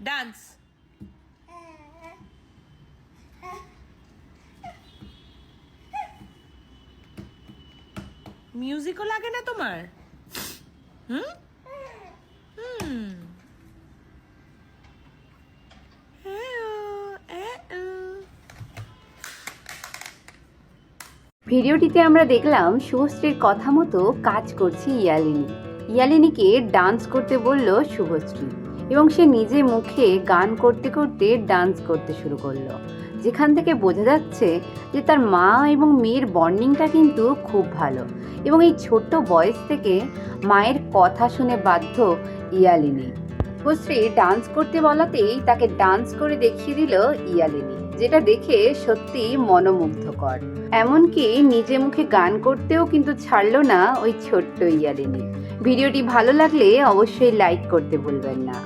Dance. মিউজিকও লাগে না তোমার? হুম হুম। ভিডিওটিতে আমরা দেখলাম শুভশ্রীর কথা মতো কাজ করছে ইয়ালিনী। ইয়ালিনীকে ডান্স করতে বলল শুভশ্রী এবং সে নিজে মুখে গান করতে করতে ডান্স করতে শুরু করলো, যেখান থেকে বোঝা যাচ্ছে যে তার মা এবং মেয়ের বন্ডিংটা কিন্তু খুব ভালো এবং এই ছোট্ট বয়স থেকে মায়ের কথা শুনে বাধ্য ইয়ালিনী। শুভশ্রী ডান্স করতে বলাতেই তাকে ডান্স করে দেখিয়ে দিল ইয়ালিনী, যেটা দেখে সত্যি মনোমুগ্ধকর। এমনকি নিজে মুখে গান করতেও কিন্তু ছাড়লো না ওই ছোট্ট ইয়ালিনী। ভিডিওটি ভালো লাগলে অবশ্যই লাইক করতে ভুলবেন না।